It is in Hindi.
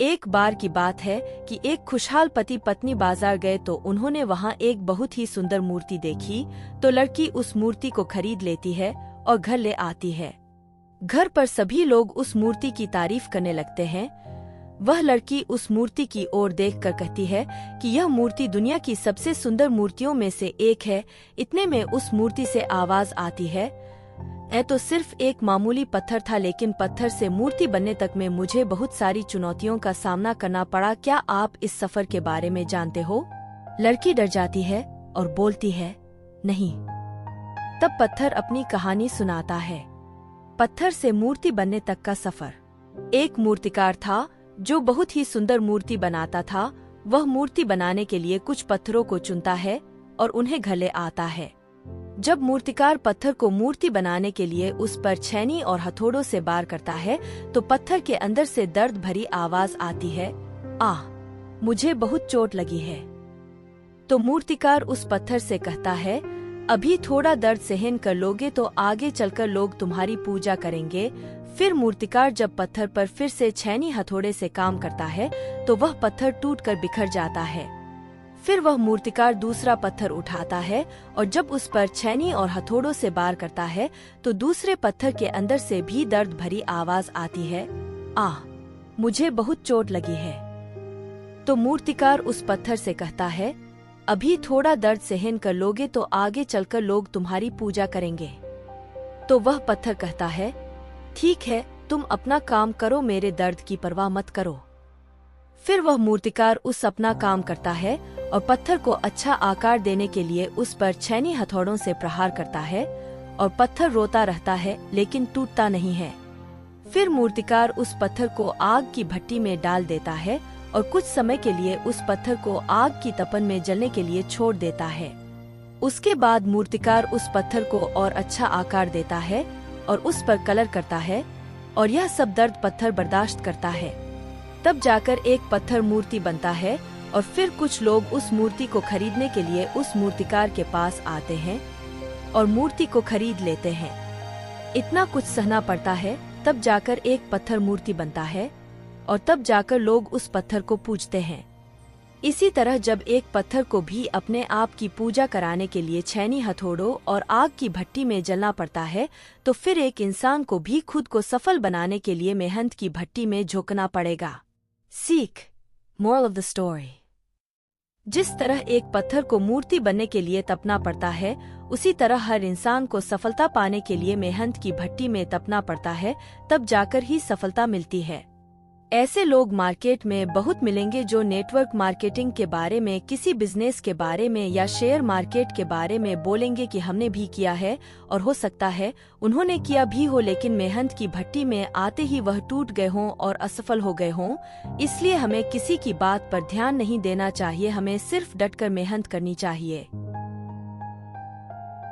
एक बार की बात है कि एक खुशहाल पति पत्नी बाजार गए तो उन्होंने वहाँ एक बहुत ही सुंदर मूर्ति देखी। तो लड़की उस मूर्ति को खरीद लेती है और घर ले आती है। घर पर सभी लोग उस मूर्ति की तारीफ करने लगते हैं। वह लड़की उस मूर्ति की ओर देखकर कहती है कि यह मूर्ति दुनिया की सबसे सुंदर मूर्तियों में से एक है। इतने में उस मूर्ति से आवाज आती है, यह तो सिर्फ एक मामूली पत्थर था, लेकिन पत्थर से मूर्ति बनने तक में मुझे बहुत सारी चुनौतियों का सामना करना पड़ा। क्या आप इस सफर के बारे में जानते हो? लड़की डर जाती है और बोलती है, नहीं। तब पत्थर अपनी कहानी सुनाता है। पत्थर से मूर्ति बनने तक का सफर। एक मूर्तिकार था जो बहुत ही सुंदर मूर्ति बनाता था। वह मूर्ति बनाने के लिए कुछ पत्थरों को चुनता है और उन्हें घर ले आता है। जब मूर्तिकार पत्थर को मूर्ति बनाने के लिए उस पर छेनी और हथौड़ों से वार करता है तो पत्थर के अंदर से दर्द भरी आवाज आती है, आह, मुझे बहुत चोट लगी है। तो मूर्तिकार उस पत्थर से कहता है, अभी थोड़ा दर्द सहन कर लोगे तो आगे चलकर लोग तुम्हारी पूजा करेंगे। फिर मूर्तिकार जब पत्थर पर फिर से छेनी हथौड़े से काम करता है तो वह पत्थर टूटकर बिखर जाता है। फिर वह मूर्तिकार दूसरा पत्थर उठाता है और जब उस पर छेनी और हथौड़ों से वार करता है तो दूसरे पत्थर के अंदर से भी दर्द भरी आवाज आती है, आह, मुझे बहुत चोट लगी है। तो मूर्तिकार उस पत्थर से कहता है, अभी थोड़ा दर्द सहन कर लोगे तो आगे चलकर लोग तुम्हारी पूजा करेंगे। तो वह पत्थर कहता है, ठीक है, तुम अपना काम करो, मेरे दर्द की परवाह मत करो। फिर वह मूर्तिकार उस अपना काम करता है और पत्थर को अच्छा आकार देने के लिए उस पर छेनी हथौड़ों से प्रहार करता है और पत्थर रोता रहता है लेकिन टूटता नहीं है। फिर मूर्तिकार उस पत्थर को आग की भट्टी में डाल देता है और कुछ समय के लिए उस पत्थर को आग की तपन में जलने के लिए छोड़ देता है। उसके बाद मूर्तिकार उस पत्थर को और अच्छा आकार देता है और उस पर कलर करता है और यह सब दर्द पत्थर बर्दाश्त करता है। तब जाकर एक पत्थर मूर्ति बनता है और फिर कुछ लोग उस मूर्ति को खरीदने के लिए उस मूर्तिकार के पास आते हैं और मूर्ति को खरीद लेते हैं। इतना कुछ सहना पड़ता है, तब जाकर एक पत्थर मूर्ति बनता है और तब जाकर लोग उस पत्थर को पूजते हैं। इसी तरह जब एक पत्थर को भी अपने आप की पूजा कराने के लिए छेनी हथौड़ों और आग की भट्टी में जलना पड़ता है तो फिर एक इंसान को भी खुद को सफल बनाने के लिए मेहनत की भट्टी में झोंकना पड़ेगा। सीख, मोरल ऑफ द स्टोरी। जिस तरह एक पत्थर को मूर्ति बनने के लिए तपना पड़ता है, उसी तरह हर इंसान को सफलता पाने के लिए मेहनत की भट्टी में तपना पड़ता है, तब जाकर ही सफलता मिलती है। ऐसे लोग मार्केट में बहुत मिलेंगे जो नेटवर्क मार्केटिंग के बारे में, किसी बिजनेस के बारे में या शेयर मार्केट के बारे में बोलेंगे कि हमने भी किया है और हो सकता है उन्होंने किया भी हो, लेकिन मेहनत की भट्टी में आते ही वह टूट गए हों और असफल हो गए हों। इसलिए हमें किसी की बात पर ध्यान नहीं देना चाहिए, हमें सिर्फ डटकर मेहनत करनी चाहिए।